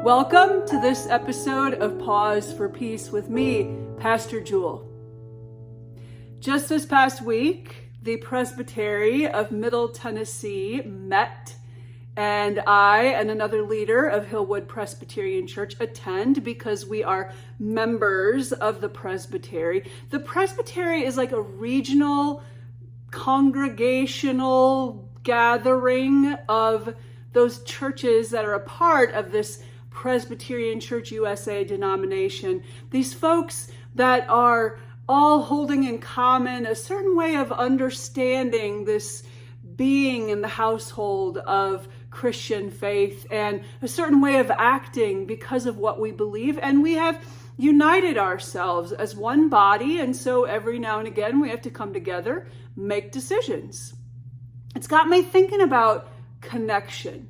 Welcome to this episode of Pause for Peace with me, Pastor Jule. Just this past week, the Presbyterian of Middle Tennessee met, and I and another leader of Hillwood Presbyterian Church attend because we are members of the Presbyterian. The Presbyterian is like a regional congregational gathering of those churches that are a part of this Presbyterian Church USA denomination. These folks that are all holding in common a certain way of understanding this being in the household of Christian faith and a certain way of acting because of what we believe. And we have united ourselves as one body. And so every now and again, we have to come together, make decisions. It's got me thinking about connection.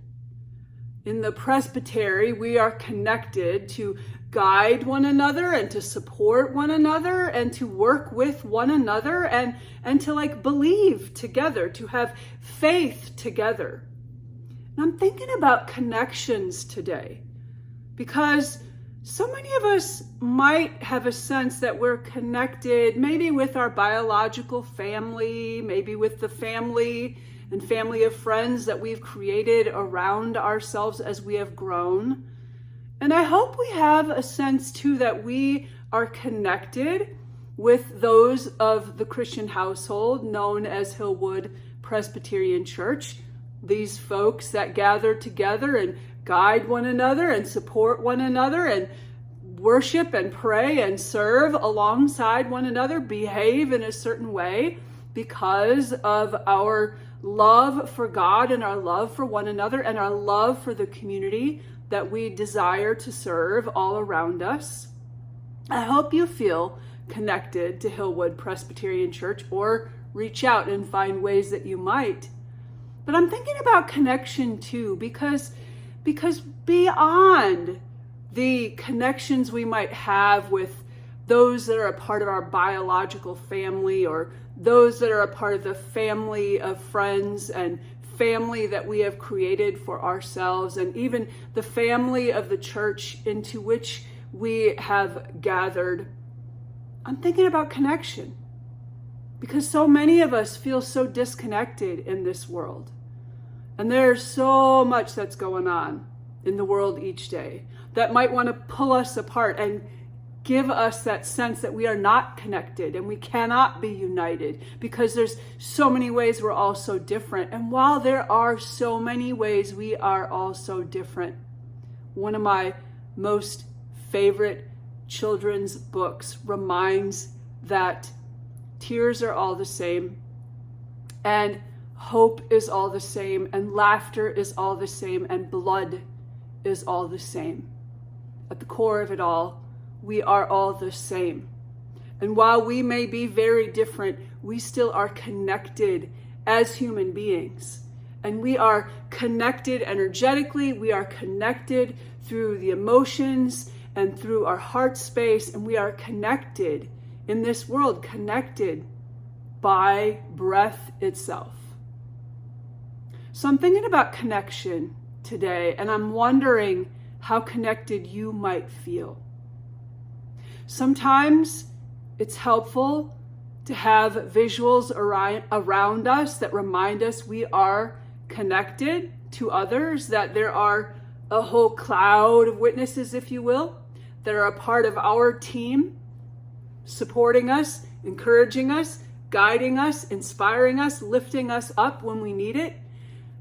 In the Presbyterian, we are connected to guide one another and to support one another and to work with one another and to believe together, to have faith together. And I'm thinking about connections today because so many of us might have a sense that we're connected maybe with our biological family, maybe with the family and family of friends that we've created around ourselves as we have grown. And I hope we have a sense too that we are connected with those of the Christian household known as Hillwood Presbyterian Church. These folks that gather together and guide one another and support one another and worship and pray and serve alongside one another, behave in a certain way because of our love for God and our love for one another and our love for the community that we desire to serve all around us. I hope you feel connected to Hillwood Presbyterian Church or reach out and find ways that you might. But I'm thinking about connection too, because beyond the connections we might have with those that are a part of our biological family or those that are a part of the family of friends and family that we have created for ourselves, and even the family of the church into which we have gathered. I'm thinking about connection because so many of us feel so disconnected in this world. And there's so much that's going on in the world each day that might want to pull us apart and give us that sense that we are not connected and we cannot be united because there's so many ways we're all so different. And while there are so many ways we are all so different, one of my most favorite children's books reminds that tears are all the same and hope is all the same and laughter is all the same and blood is all the same. At the core of it all, we are all the same. And while we may be very different, we still are connected as human beings. And we are connected energetically, we are connected through the emotions and through our heart space, and we are connected in this world, connected by breath itself. So I'm thinking about connection today, and I'm wondering how connected you might feel. Sometimes it's helpful to have visuals around us that remind us we are connected to others, that there are a whole cloud of witnesses, if you will, that are a part of our team, supporting us, encouraging us, guiding us, inspiring us, lifting us up when we need it.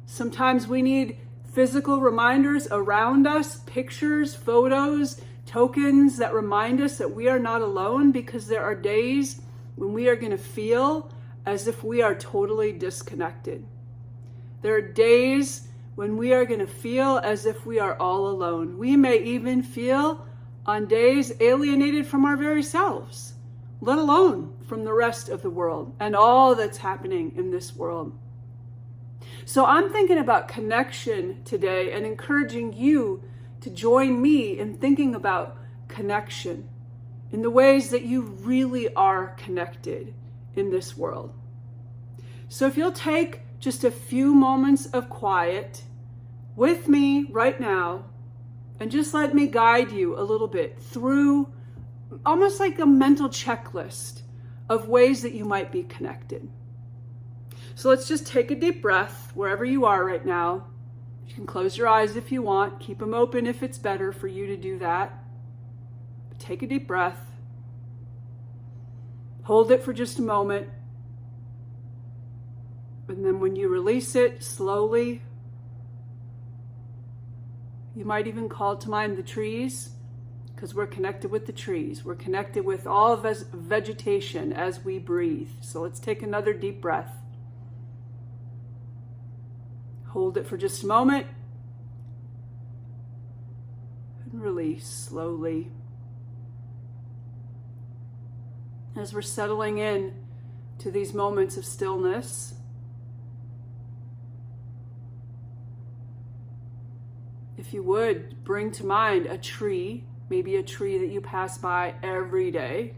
Sometimes we need physical reminders around us, pictures, photos, tokens that remind us that we are not alone, because there are days when we are going to feel as if we are totally disconnected. There are days when we are going to feel as if we are all alone. We may even feel on days alienated from our very selves, let alone from the rest of the world and all that's happening in this world. So I'm thinking about connection today and encouraging you to join me in thinking about connection in the ways that you really are connected in this world. So if you'll take just a few moments of quiet with me right now And just let me guide you a little bit through almost like a mental checklist of ways that you might be connected. So let's just take a deep breath wherever you are right now. You can close your eyes if you want. Keep them open if it's better for you to do that. But take a deep breath. Hold it for just a moment. And then when you release it slowly, you might even call to mind the trees, because we're connected with the trees. We're connected with all vegetation as we breathe. So let's take another deep breath. Hold it for just a moment. And release slowly. As we're settling in to these moments of stillness, if you would, bring to mind a tree, maybe a tree that you pass by every day,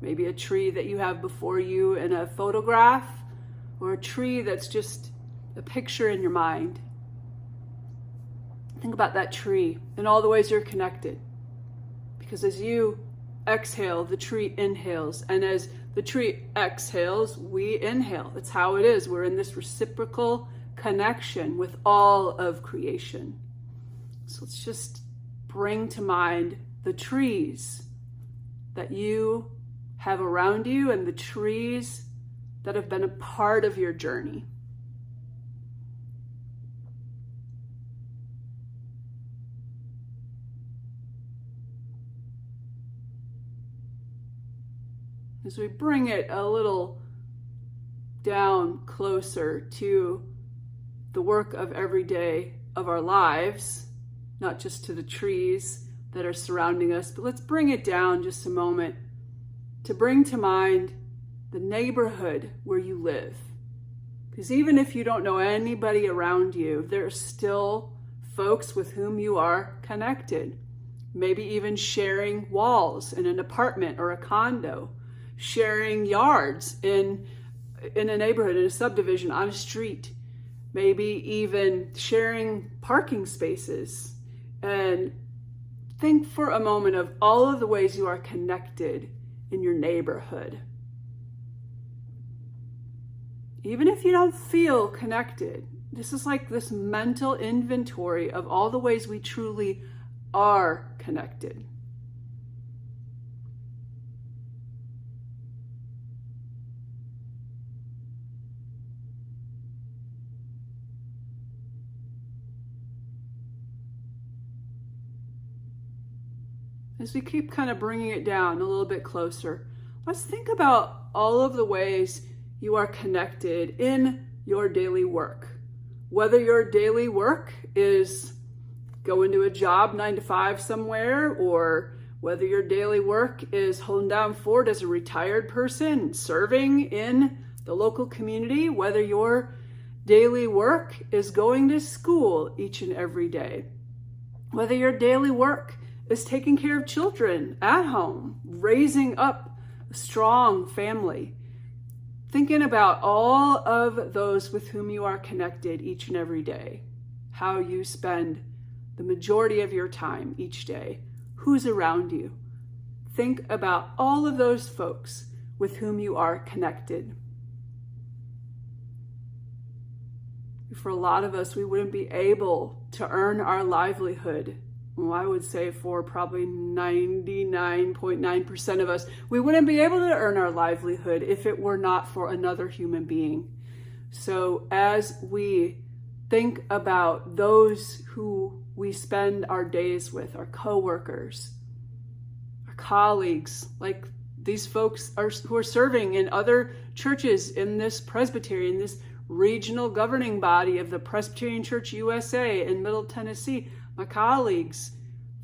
maybe a tree that you have before you in a photograph, or a tree that's just a picture in your mind. Think about that tree and all the ways you're connected. Because as you exhale, the tree inhales, and as the tree exhales, we inhale. It's how it is. We're in this reciprocal connection with all of creation. So let's just bring to mind the trees that you have around you and the trees that have been a part of your journey. As we bring it a little down closer to the work of every day of our lives, not just to the trees that are surrounding us, but let's bring it down just a moment to bring to mind the neighborhood where you live. Because even if you don't know anybody around you, there are still folks with whom you are connected. Maybe even sharing walls in an apartment or a condo, sharing yards in a neighborhood, in a subdivision, on a street, maybe even sharing parking spaces. And think for a moment of all of the ways you are connected in your neighborhood. Even if you don't feel connected, this is like this mental inventory of all the ways we truly are connected. As we keep kind of bringing it down a little bit closer, let's think about all of the ways you are connected in your daily work. Whether your daily work is going to a job 9 to 5 somewhere, or whether your daily work is holding down fort as a retired person, serving in the local community, whether your daily work is going to school each and every day, whether your daily work is taking care of children at home, raising up a strong family. Thinking about all of those with whom you are connected each and every day, how you spend the majority of your time each day, who's around you. Think about all of those folks with whom you are connected. For a lot of us, we wouldn't be able to earn our livelihood. Well, I would say for probably 99.9% of us, we wouldn't be able to earn our livelihood if it were not for another human being. So as we think about those who we spend our days with, our coworkers, our colleagues, like these folks who are serving in other churches in this Presbyterian, this regional governing body of the Presbyterian Church USA in Middle Tennessee, my colleagues,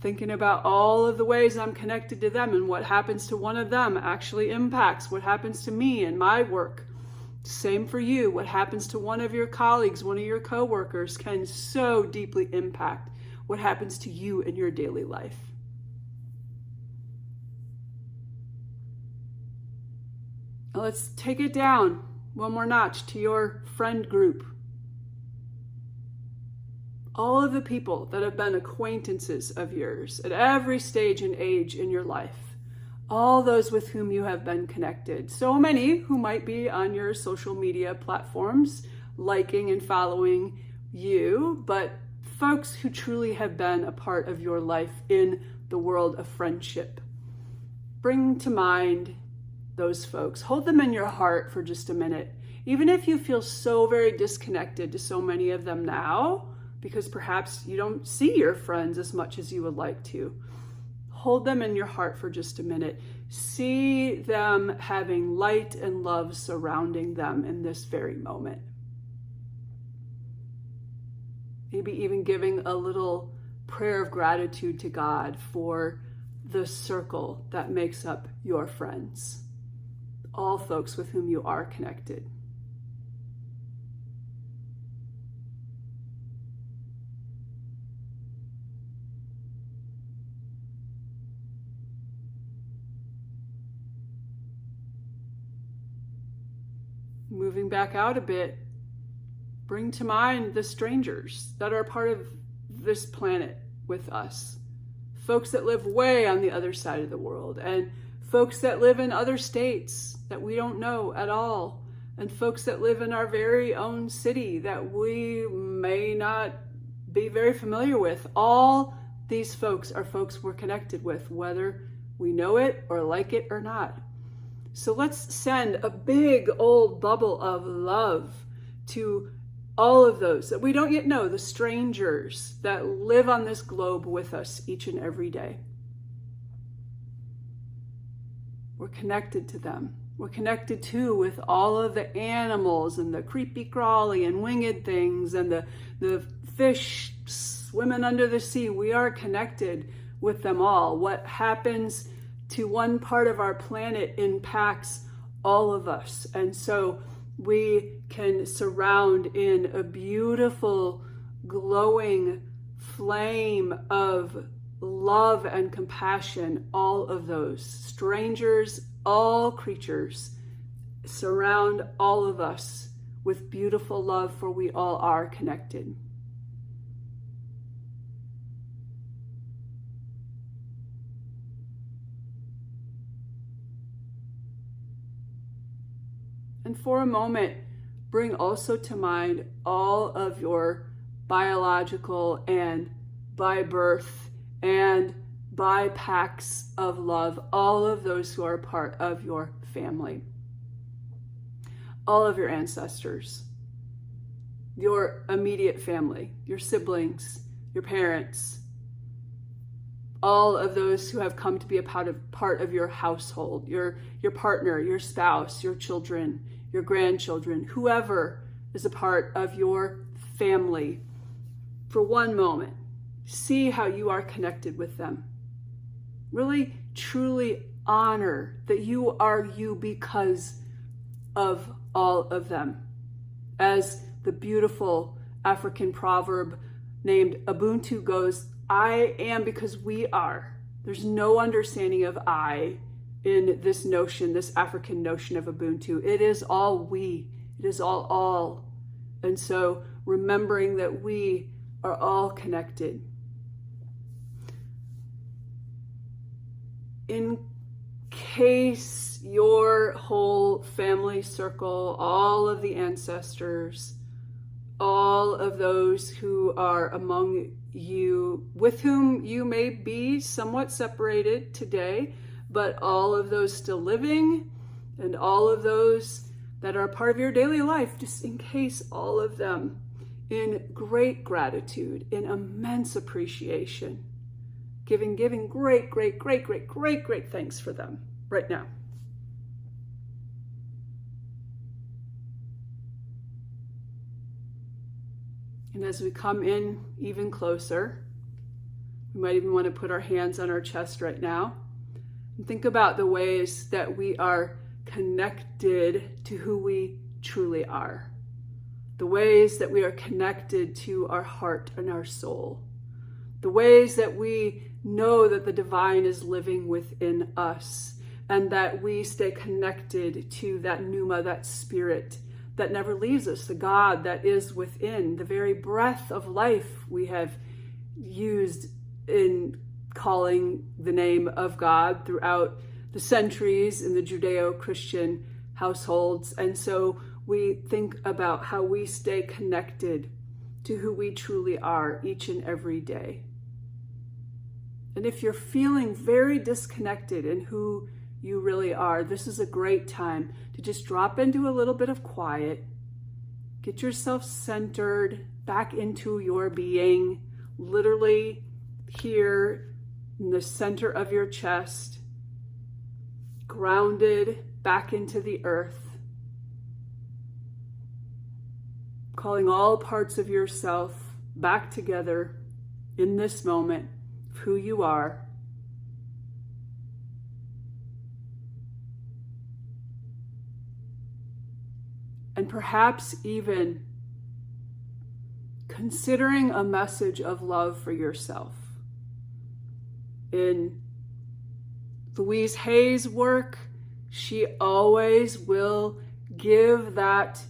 thinking about all of the ways I'm connected to them, and what happens to one of them actually impacts what happens to me and my work. Same for you. What happens to one of your colleagues, one of your coworkers, can so deeply impact what happens to you in your daily life. Now let's take it down one more notch to your friend group. all of the people that have been acquaintances of yours at every stage and age in your life, all those with whom you have been connected, so many who might be on your social media platforms, liking and following you, but folks who truly have been a part of your life in the world of friendship. Bring to mind those folks. Hold them in your heart for just a minute. Even if you feel so very disconnected to so many of them now, because perhaps you don't see your friends as much as you would like to, hold them in your heart for just a minute. See them having light and love surrounding them in this very moment. Maybe even giving a little prayer of gratitude to God for the circle that makes up your friends, all folks with whom you are connected. Moving back out a bit, bring to mind the strangers that are part of this planet with us. Folks that live way on the other side of the world, and folks that live in other states that we don't know at all, and folks that live in our very own city that we may not be very familiar with. All these folks are folks we're connected with, whether we know it or like it or not. So let's send a big old bubble of love to all of those that we don't yet know, the strangers that live on this globe with us each and every day. We're connected to them. We're connected too with all of the animals and the creepy crawly and winged things and the fish swimming under the sea. We are connected with them all. What happens to one part of our planet impacts all of us. And so we can surround in a beautiful, glowing flame of love and compassion, all of those strangers, all creatures. Surround all of us with beautiful love, for we all are connected. And for a moment, bring also to mind all of your biological and by birth and by pacts of love, all of those who are part of your family, all of your ancestors, your immediate family, your siblings, your parents, all of those who have come to be a part of your household, your partner, your spouse, your children, your grandchildren, whoever is a part of your family. For one moment, see how you are connected with them. Really, truly honor that you are you because of all of them. As the beautiful African proverb named Ubuntu goes, I am because we are. There's no understanding of I in this notion, this African notion of Ubuntu. It is all we. It is all. And so remembering that we are all connected. In case your whole family circle, all of the ancestors, all of those who are among you, with whom you may be somewhat separated today, but all of those still living and all of those that are part of your daily life, just in case all of them, in great gratitude, in immense appreciation, giving great thanks for them right now. And as we come in even closer, we might even want to put our hands on our chest right now and think about the ways that we are connected to who we truly are. The ways that we are connected to our heart and our soul. The ways that we know that the divine is living within us and that we stay connected to that pneuma, that spirit that never leaves us, the God that is within, the very breath of life we have used in calling the name of God throughout the centuries in the Judeo-Christian households. And so we think about how we stay connected to who we truly are each and every day. And if you're feeling very disconnected in who you really are, this is a great time to just drop into a little bit of quiet, get yourself centered back into your being, literally here in the center of your chest, grounded back into the earth, calling all parts of yourself back together in this moment of who you are. And perhaps even considering a message of love for yourself. In Louise Hay's work, she always will give that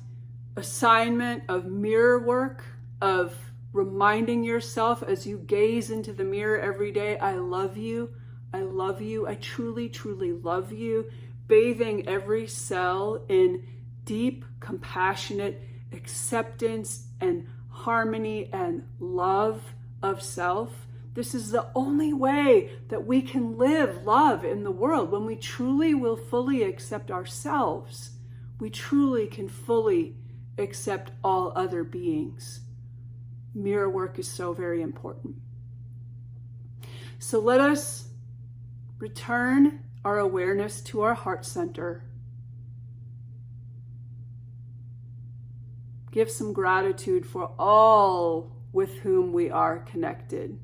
assignment of mirror work, of reminding yourself as you gaze into the mirror every day, I love you, I truly, truly love you, bathing every cell in deep, compassionate acceptance and harmony and love of self. This is the only way that we can live love in the world. When we truly will fully accept ourselves, we truly can fully accept all other beings. Mirror work is so very important. So let us return our awareness to our heart center. Give some gratitude for all with whom we are connected.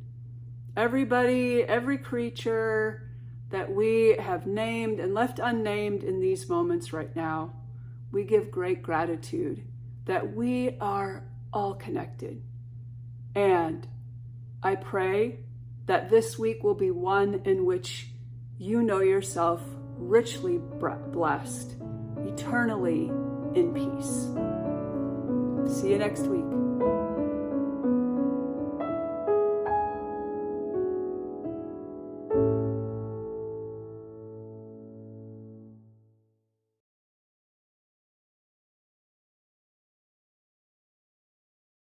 Everybody, every creature that we have named and left unnamed in these moments right now, we give great gratitude that we are all connected. And I pray that this week will be one in which you know yourself richly blessed, eternally in peace. See you next week.